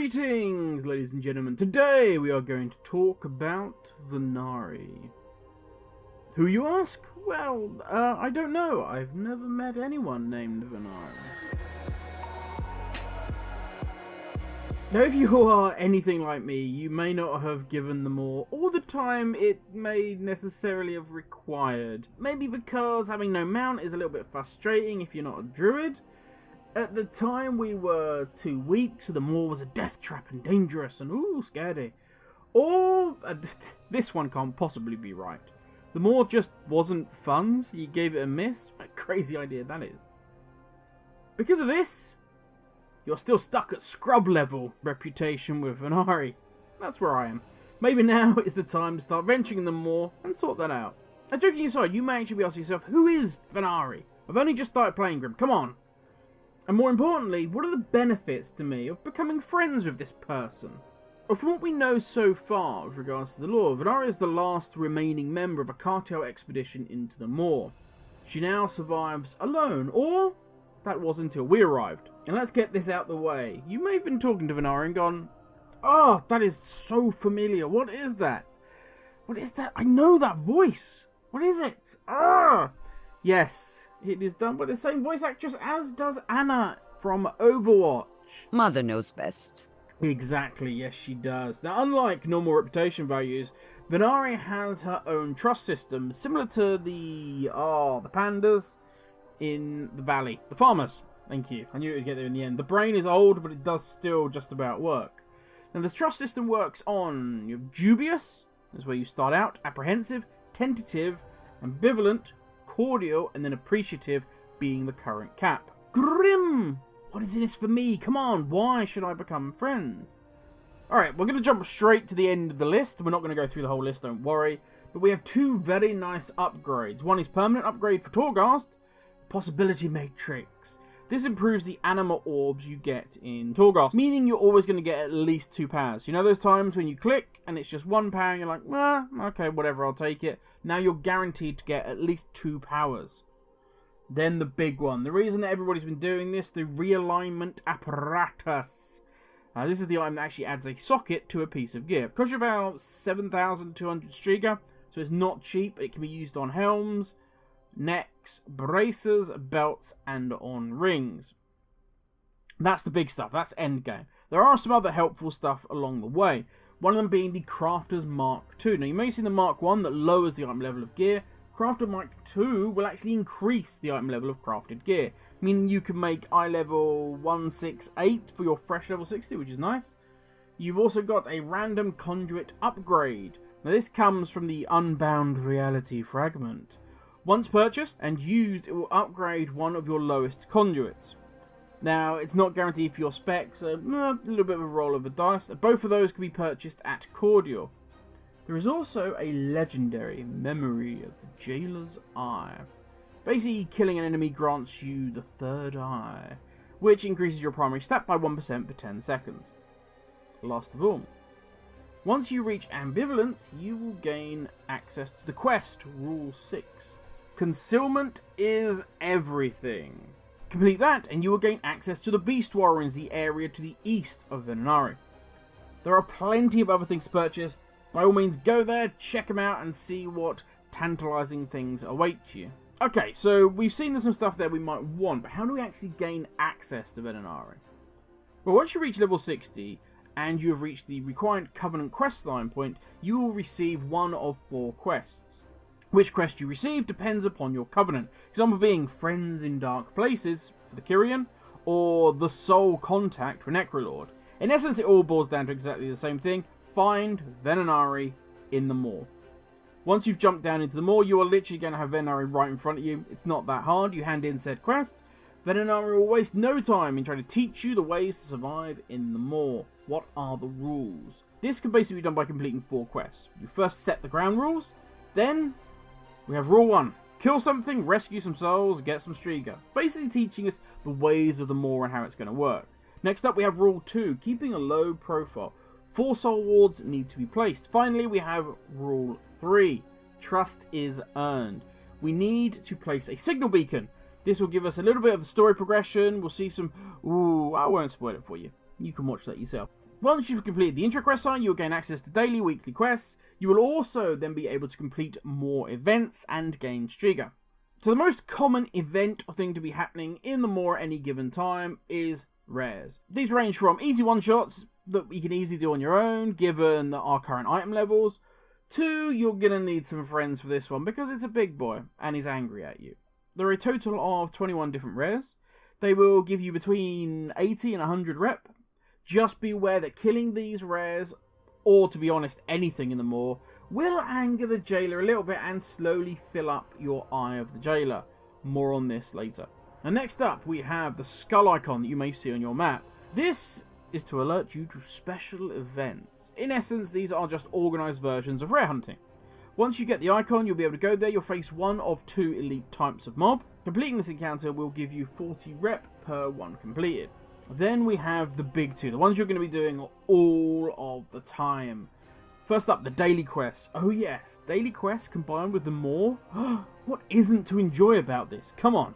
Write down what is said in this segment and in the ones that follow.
Greetings, ladies and gentlemen. Today we are going to talk about Ven'ari. Who, you ask? Well, I don't know. I've never met anyone named Ven'ari. Now, if you are anything like me, you may not have given them all the time it may necessarily have required. Maybe because having no mount is a little bit frustrating if you're not a druid. At the time we were too weak, so the Maw was a death trap and dangerous and ooh, scary. Or, this one can't possibly be right. The Maw just wasn't fun, so you gave it a miss. What a crazy idea that is. Because of this, you're still stuck at scrub level reputation with Ven'ari. That's where I am. Maybe now is the time to start venturing in the Maw and sort that out. Now, joking aside, you may actually be asking yourself, who is Ven'ari? I've only just started playing Grim, come on. And more importantly, what are the benefits to me of becoming friends with this person? Well, from what we know so far with regards to the lore, Ven'ari is the last remaining member of a cartel expedition into the Maw. She now survives alone, or that was until we arrived. And let's get this out the way. You may have been talking to Ven'ari and gone, oh, that is so familiar. What is that? What is that? I know that voice. What is it? Ah! Yes. It is done by the same voice actress as does Anna from Overwatch. Mother knows best. Exactly, yes she does. Now, unlike normal reputation values, Ven'ari has her own trust system, similar to the pandas in the valley. The farmers. Thank you. I knew it would get there in the end. The brain is old, but it does still just about work. Now, this trust system works on your dubious, that's where you start out, apprehensive, tentative, ambivalent, cordial, and then appreciative being the current cap. Grim! What is in this for me? Come on, why should I become friends? Alright, we're going to jump straight to the end of the list. We're not going to go through the whole list, don't worry. But we have two very nice upgrades. One is permanent upgrade for Torghast, Possibility Matrix. This improves the anima orbs you get in Torghast, meaning you're always going to get at least 2 powers. You know those times when you click and it's just 1 power and you're like, okay, whatever, I'll take it. Now you're guaranteed to get at least 2 powers. Then the big one. The reason that everybody's been doing this, the realignment apparatus. This is the item that actually adds a socket to a piece of gear. It costs you about 7,200 Striga, so it's not cheap. It can be used on helms, necks, bracers, belts, and on rings. That's the big stuff. That's endgame. There are some other helpful stuff along the way. One of them being the Crafter's Mark II. Now, you may see the Mark 1 that lowers the item level of gear. Crafter Mark II will actually increase the item level of crafted gear, meaning you can make eye level 168 for your fresh level 60, which is nice. You've also got a random conduit upgrade. Now, this comes from the Unbound Reality fragment. Once purchased and used, it will upgrade one of your lowest conduits. Now, it's not guaranteed for your specs, a little bit of a roll of the dice. Both of those can be purchased at Cordial. There is also a legendary Memory of the Jailer's Eye. Basically, killing an enemy grants you the third eye, which increases your primary stat by 1% per 10 seconds. Last of all, once you reach Ambivalent, you will gain access to the quest, Rule 6. Concealment is everything. Complete that and you will gain access to the Beast Warrens, the area to the east of Ven'ari. There are plenty of other things to purchase. By all means, go there, check them out, and see what tantalizing things await you. Okay, so we've seen there's some stuff there we might want, but how do we actually gain access to Ven'ari? Well, once you reach level 60, and you have reached the required Covenant questline point, you will receive one of 4 quests. Which quest you receive depends upon your Covenant. Example being Friends in Dark Places for the Kyrian, or The Soul Contact for Necrolord. In essence, it all boils down to exactly the same thing. Find Ven'ari in the Maw. Once you've jumped down into the Maw, you are literally going to have Ven'ari right in front of you. It's not that hard. You hand in said quest. Ven'ari will waste no time in trying to teach you the ways to survive in the Maw. What are the rules? This can basically be done by completing 4 quests. You first set the ground rules. Then we have Rule 1. Kill something, rescue some souls, get some Striga. Basically teaching us the ways of the Maw and how it's going to work. Next up we have Rule 2. Keeping a low profile. 4 soul wards need to be placed. Finally, we have Rule 3. Trust is earned. We need to place a signal beacon. This will give us a little bit of the story progression. We'll see some... Ooh, I won't spoil it for you. You can watch that yourself. Once you've completed the intro quest site, you'll gain access to daily, weekly quests. You will also then be able to complete more events and gain Striga. So the most common event or thing to be happening in the Maw at any given time is rares. These range from easy one-shots that you can easily do on your own, given our current item levels, to you're going to need some friends for this one because it's a big boy and he's angry at you. There are a total of 21 different rares. They will give you between 80 and 100 rep. Just be aware that killing these rares, or to be honest, anything in the Maw, will anger the jailer a little bit and slowly fill up your Eye of the Jailer. More on this later. And next up, we have the skull icon that you may see on your map. This is to alert you to special events. In essence, these are just organised versions of rare hunting. Once you get the icon, you'll be able to go there. You'll face one of 2 elite types of mob. Completing this encounter will give you 40 rep per one completed. Then we have the big two, the ones you're going to be doing all of the time. First up, the daily quests. Oh yes, daily quests combined with the Maw. What isn't to enjoy about this? Come on.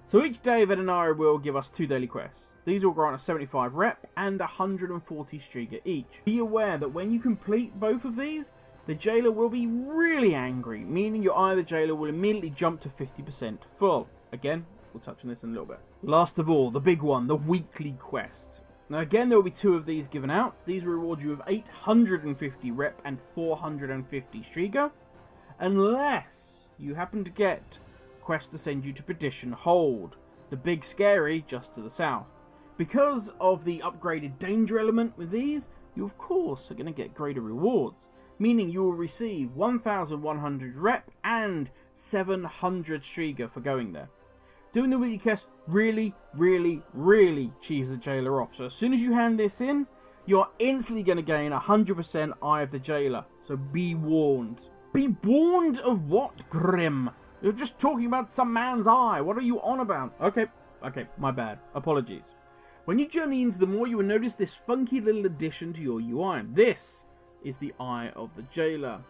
So each day, Ven'ari will give us 2 daily quests. These will grant us 75 rep and 140 Striga each. Be aware that when you complete both of these, the jailer will be really angry, meaning your Eye of the Jailer will immediately jump to 50% full. Again, we'll touch on this in a little bit. Last of all, the big one, the weekly quest. Now again, there will be 2 of these given out. These reward you with 850 rep and 450 Striga, unless you happen to get quest to send you to Perdition Hold, the big scary just to the south. Because of the upgraded danger element with these, you of course are going to get greater rewards, meaning you will receive 1100 rep and 700 Striga for going there. Doing the weekly quest really cheeses the jailer off. So as soon as you hand this in, you're instantly going to gain 100% Eye of the Jailer. So be warned. Be warned of what, Grim? You're just talking about some man's eye. What are you on about? Okay, my bad. Apologies. When you journey into the Maw, you will notice this funky little addition to your UI. This is the Eye of the Jailer.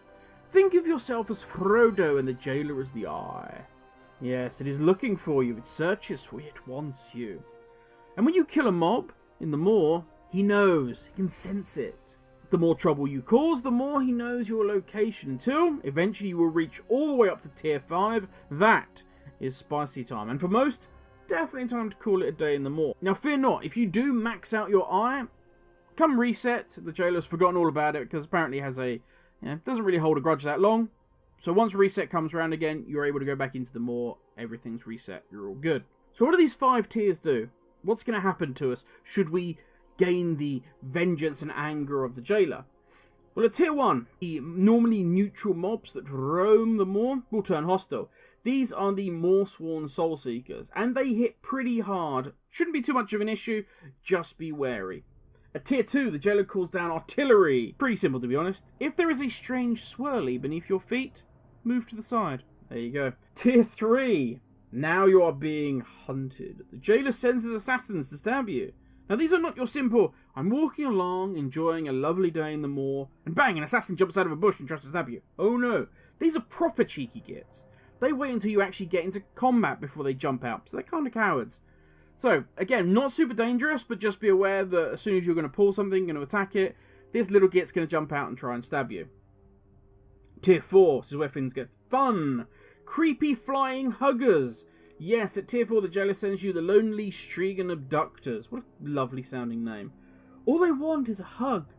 Think of yourself as Frodo and the jailer as the eye. Yes, it is looking for you, it searches for you, it wants you. And when you kill a mob in the Maw, he knows, he can sense it. The more trouble you cause, the more he knows your location, until eventually you will reach all the way up to tier 5. That is spicy time, and for most, definitely time to call it a day in the Maw. Now fear not, if you do max out your eye, come reset, the jailer's forgotten all about it, because apparently has a, doesn't really hold a grudge that long. So once reset comes around again, you're able to go back into the Maw, everything's reset, you're all good. So what do these 5 tiers do? What's going to happen to us should we gain the vengeance and anger of the jailer? Well, at tier 1, the normally neutral mobs that roam the Maw will turn hostile. These are the Maw-sworn Soul Seekers, and they hit pretty hard. Shouldn't be too much of an issue, just be wary. At tier 2, the jailer calls down artillery. Pretty simple, to be honest. If there is a strange swirly beneath your feet, move to the side. There you go. Tier 3. Now you are being hunted. The jailer sends his assassins to stab you. Now these are not your simple, I'm walking along, enjoying a lovely day in the Maw, and bang, an assassin jumps out of a bush and tries to stab you. Oh no. These are proper cheeky gits. They wait until you actually get into combat before they jump out, so they're kind of cowards. So, again, not super dangerous, but just be aware that as soon as you're going to pull something, going to attack it, this little git's going to jump out and try and stab you. Tier 4, this is where things get fun. Creepy flying huggers. Yes, at tier 4, the jailer sends you the lonely Strigan abductors. What a lovely sounding name. All they want is a hug.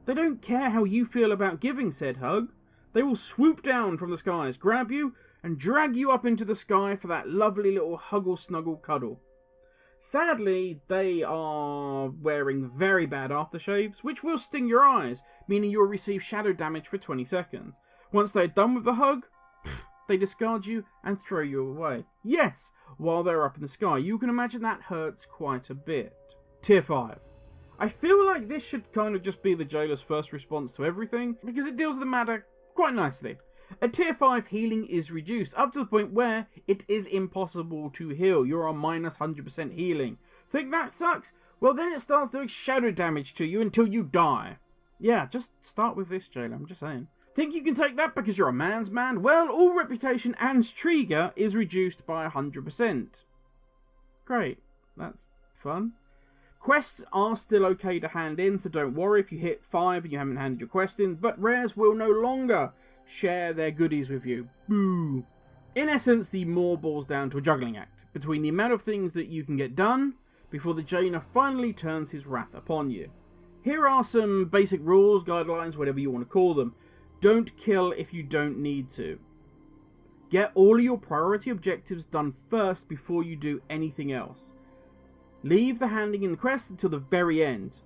They don't care how you feel about giving said hug. They will swoop down from the skies, grab you, and drag you up into the sky for that lovely little huggle snuggle cuddle. Sadly, they are wearing very bad aftershaves, which will sting your eyes, meaning you will receive shadow damage for 20 seconds. Once they're done with the hug, they discard you and throw you away. Yes, while they're up in the sky. You can imagine that hurts quite a bit. Tier 5. I feel like this should kind of just be the jailer's first response to everything, because it deals with the matter quite nicely. At tier 5, healing is reduced, up to the point where it is impossible to heal. You're on minus 100% healing. Think that sucks? Well, then it starts doing shadow damage to you until you die. Yeah, just start with this, jailer, I'm just saying. Think you can take that because you're a man's man? Well, all reputation and Striga is reduced by 100%. Great, that's fun. Quests are still okay to hand in, so don't worry if you hit 5 and you haven't handed your quest in, but rares will no longer share their goodies with you. Boo! In essence, the Maw boils down to a juggling act between the amount of things that you can get done before the jailer finally turns his wrath upon you. Here are some basic rules, guidelines, whatever you want to call them. Don't kill if you don't need to. Get all of your priority objectives done first before you do anything else. Leave the handing in the quest until the very end.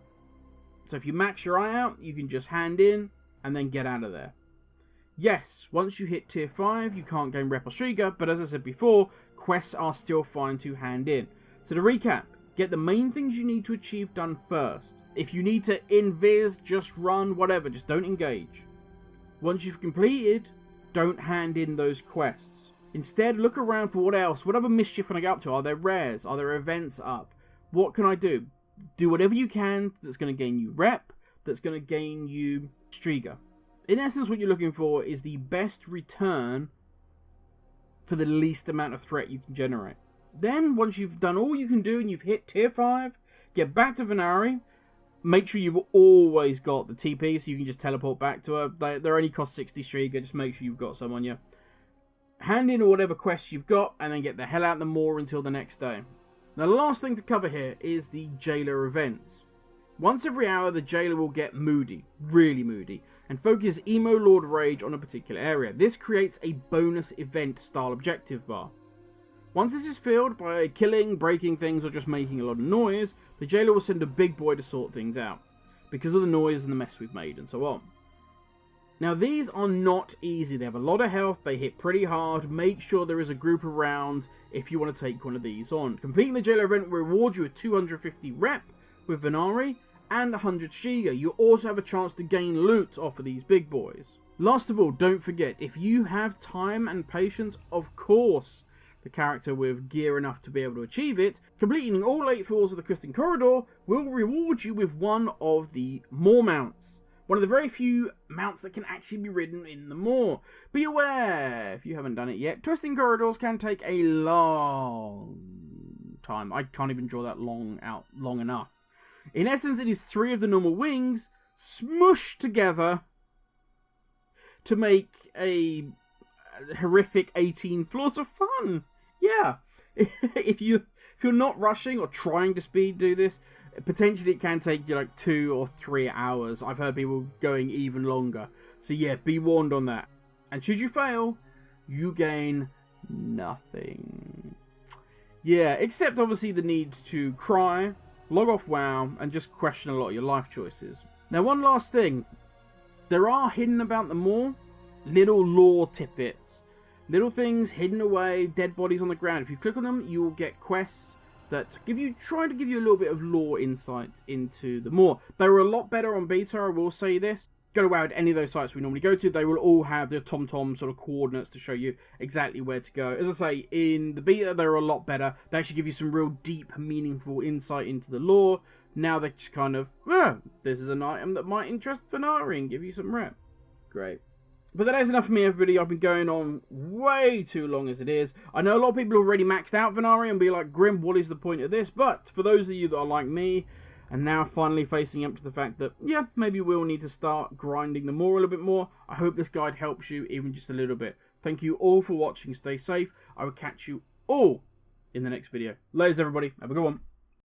So if you max your eye out, you can just hand in and then get out of there. Yes, once you hit tier 5, you can't gain Rep or Striga, but as I said before, quests are still fine to hand in. So to recap, get the main things you need to achieve done first. If you need to invis, just run, whatever, just don't engage. Once you've completed, don't hand in those quests. Instead, look around for what else, what other mischief can I get up to? Are there rares? Are there events up? What can I do? Do whatever you can that's going to gain you rep, that's going to gain you Striga. In essence, what you're looking for is the best return for the least amount of threat you can generate. Then, once you've done all you can do and you've hit tier 5, get back to Ven'ari. Make sure you've always got the TP so you can just teleport back to her. They only cost 60 Striga, just make sure you've got some on you. Hand in whatever quests you've got and then get the hell out of the Maw until the next day. Now, the last thing to cover here is the jailer events. Once every hour, the jailer will get moody, really moody, and focus Emo Lord Rage on a particular area. This creates a bonus event style objective bar. Once this is filled by killing, breaking things, or just making a lot of noise, the jailer will send a big boy to sort things out, because of the noise and the mess we've made and so on. Now, these are not easy. They have a lot of health, they hit pretty hard. Make sure there is a group around if you want to take one of these on. Completing the jailer event will reward you with 250 rep with Ven'ari and 100 Striga. You also have a chance to gain loot off of these big boys. Last of all, don't forget, if you have time and patience, of course, the character with gear enough to be able to achieve it, completing all 8 floors of the Crystal Corridor will reward you with one of the Maw mounts. One of the very few mounts that can actually be ridden in the Maw. Be aware, if you haven't done it yet, twisting corridors can take a long time. I can't even draw that long enough. In essence, it is 3 of the normal wings smushed together to make a horrific 18 floors of fun. Yeah, if you're not rushing or trying to speed do this, potentially it can take you like 2 or 3 hours. I've heard people going even longer. So yeah, be warned on that. And should you fail, you gain nothing. Yeah, except obviously the need to cry, log off WoW, and just question a lot of your life choices. Now, one last thing. There are hidden about the Maw little lore tidbits. Little things hidden away, dead bodies on the ground. If you click on them, you will get quests that try to give you a little bit of lore insight into the Maw. They were a lot better on beta, I will say this. Go to WoW at any of those sites we normally go to, they will all have their TomTom sort of coordinates to show you exactly where to go. As I say, in the beta, they're a lot better. They actually give you some real deep, meaningful insight into the lore. Now they just kind of, this is an item that might interest Ven'ari and give you some rep. Great. But that is enough for me, everybody. I've been going on way too long as it is. I know a lot of people have already maxed out Ven'ari and be like, Grim, what is the point of this? But for those of you that are like me, and now finally facing up to the fact that, yeah, maybe we'll need to start grinding the Maw a little bit more, I hope this guide helps you even just a little bit. Thank you all for watching. Stay safe. I will catch you all in the next video. Laters, everybody. Have a good one.